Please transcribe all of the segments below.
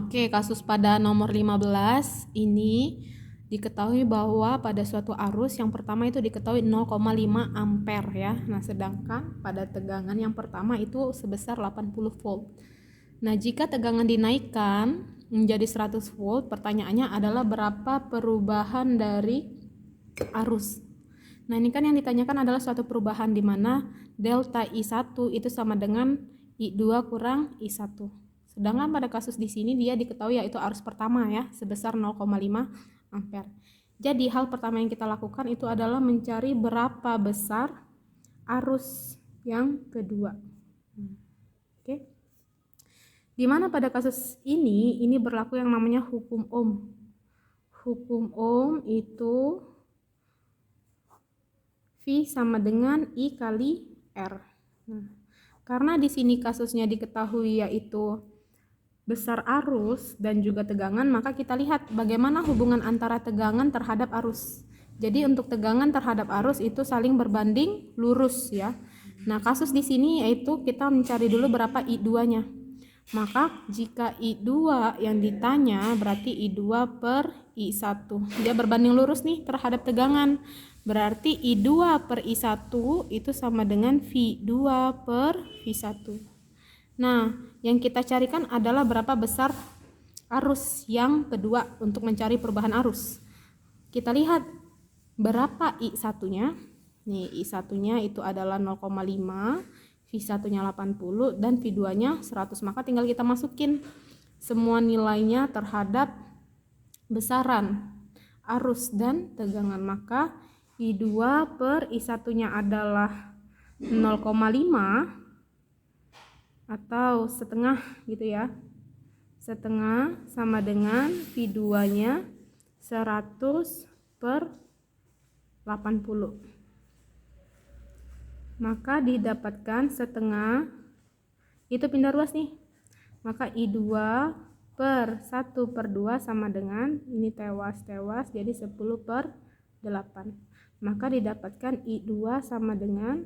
Oke, kasus pada nomor 15 ini diketahui bahwa pada suatu arus yang pertama itu diketahui 0,5 ampere ya. Nah, sedangkan pada tegangan yang pertama itu sebesar 80 volt. Nah, jika tegangan dinaikkan menjadi 100 volt, pertanyaannya adalah berapa perubahan dari arus. Nah, ini kan yang ditanyakan adalah suatu perubahan di mana delta I1 itu sama dengan I2 kurang I1. Sedangkan pada kasus di sini dia diketahui yaitu arus pertama ya, sebesar 0,5 ampere. Jadi hal pertama yang kita lakukan itu adalah mencari berapa besar arus yang kedua. Oke. Di mana pada kasus ini berlaku yang namanya hukum Ohm. Hukum Ohm itu V sama dengan I kali R. Nah, karena di sini kasusnya diketahui yaitu besar arus dan juga tegangan, maka kita lihat bagaimana hubungan antara tegangan terhadap arus. Jadi untuk tegangan terhadap arus itu saling berbanding lurus ya. Nah, kasus di sini yaitu kita mencari dulu berapa I2-nya. Maka jika I2 yang ditanya berarti I2 per I1. Dia berbanding lurus nih terhadap tegangan. Berarti I2 per I1 itu sama dengan V2 per V1. Nah, yang kita carikan adalah berapa besar arus yang kedua untuk mencari perubahan arus. Kita lihat berapa I1-nya. Nih, I1-nya itu adalah 0,5, V1-nya 80 dan V2-nya 100. Maka tinggal kita masukin semua nilainya terhadap besaran arus dan tegangan. Maka I2 per I1-nya adalah 0,5 atau setengah gitu ya, setengah sama dengan V2-nya 100 per 80. Maka didapatkan setengah itu pindah ruas nih, maka I2 per 1 per 2 sama dengan ini tewas jadi 10 per 8. Maka didapatkan I2 sama dengan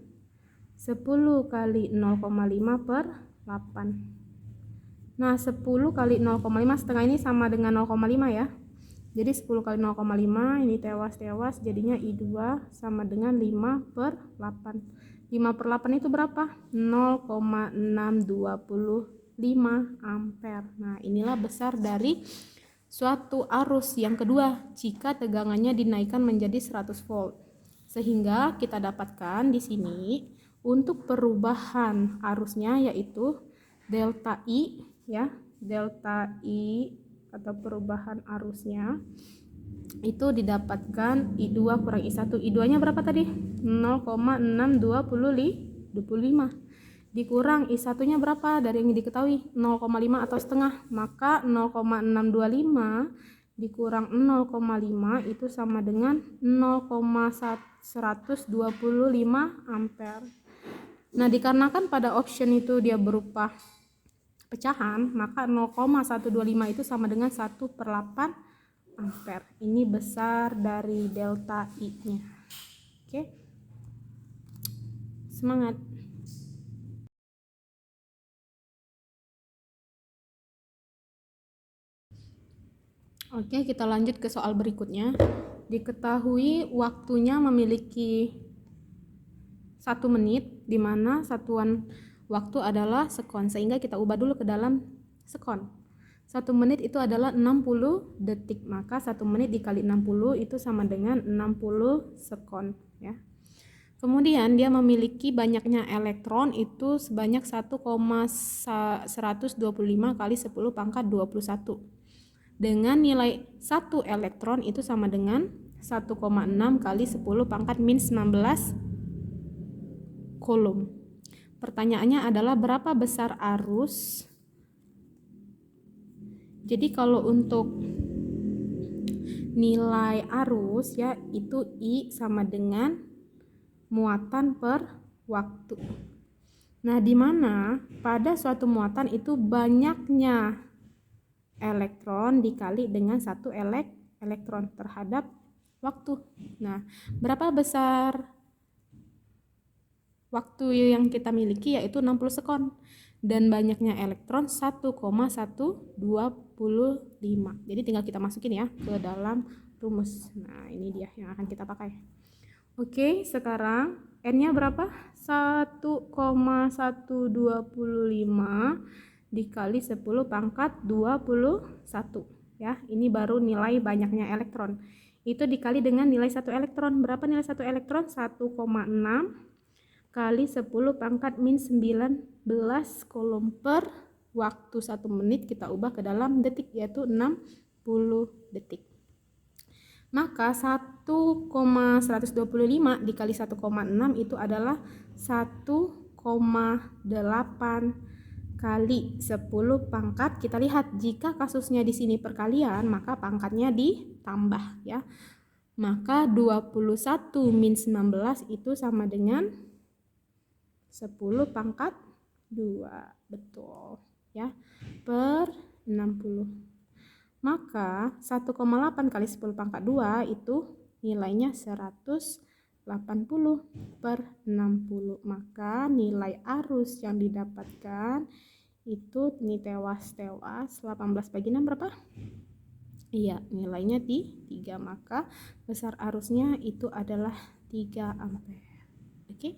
10 kali 0,5 per 8. Nah, 10 kali 0,5 setengah ini sama dengan 0,5 ya. Jadi 10 kali 0,5 ini tewas jadinya I2 sama dengan 5 per 8. 5 per 8 itu berapa? 0,625 ampere. Nah, inilah besar dari suatu arus yang kedua jika tegangannya dinaikkan menjadi 100 volt. Sehingga kita dapatkan di sini untuk perubahan arusnya yaitu delta I ya, delta I atau perubahan arusnya itu didapatkan I2 kurang I1. I2-nya berapa tadi? 0,625 dikurang I1-nya berapa dari yang diketahui? 0,5 atau setengah. Maka 0,625 dikurang 0,5 itu sama dengan 0,125 ampere. Nah, dikarenakan pada option itu dia berupa pecahan, maka 0,125 itu sama dengan 1 per 8 ampere. Ini besar dari delta I-nya. Oke. Semangat. Oke, kita lanjut ke soal berikutnya. Diketahui waktunya memiliki 1 menit, di mana satuan waktu adalah sekon, sehingga kita ubah dulu ke dalam sekon. 1 menit itu adalah 60 detik, maka 1 menit dikali 60 itu sama dengan 60 sekon ya. Kemudian dia memiliki banyaknya elektron itu sebanyak 1,125 kali 10 pangkat 21 dengan nilai 1 elektron itu sama dengan 1,6 kali 10 pangkat min 19 kolom. Pertanyaannya adalah berapa besar arus? Jadi kalau untuk nilai arus ya itu I sama dengan muatan per waktu. Nah, di mana pada suatu muatan itu banyaknya elektron dikali dengan 1 elektron terhadap waktu. Nah, berapa besar waktu yang kita miliki yaitu 60 sekon. dan banyaknya elektron 1,125. Jadi tinggal kita masukin ya ke dalam rumus. Nah, ini dia yang akan kita pakai. Oke, sekarang N-nya berapa? 1,125 dikali 10 pangkat 21 ya. Ini baru nilai banyaknya elektron. Itu dikali dengan nilai 1 elektron. Berapa nilai 1 elektron? 1,6 kali 10 pangkat min 19 coulomb per waktu 1 menit kita ubah ke dalam detik, yaitu 60 detik. Maka 1,125 dikali 1,6 itu adalah 1,8 kali 10 pangkat. Kita lihat jika kasusnya di sini perkalian, maka pangkatnya ditambah ya. Maka 21 min 19 itu sama dengan 10 pangkat 2. Betul ya. Per 60. Maka 1,8 kali 10 pangkat 2 itu nilainya 180 per 60. Maka nilai arus yang didapatkan itu ini tewas 18 bagi 6 berapa? Iya, nilainya di 3. Maka besar arusnya itu adalah 3 ampere. Oke?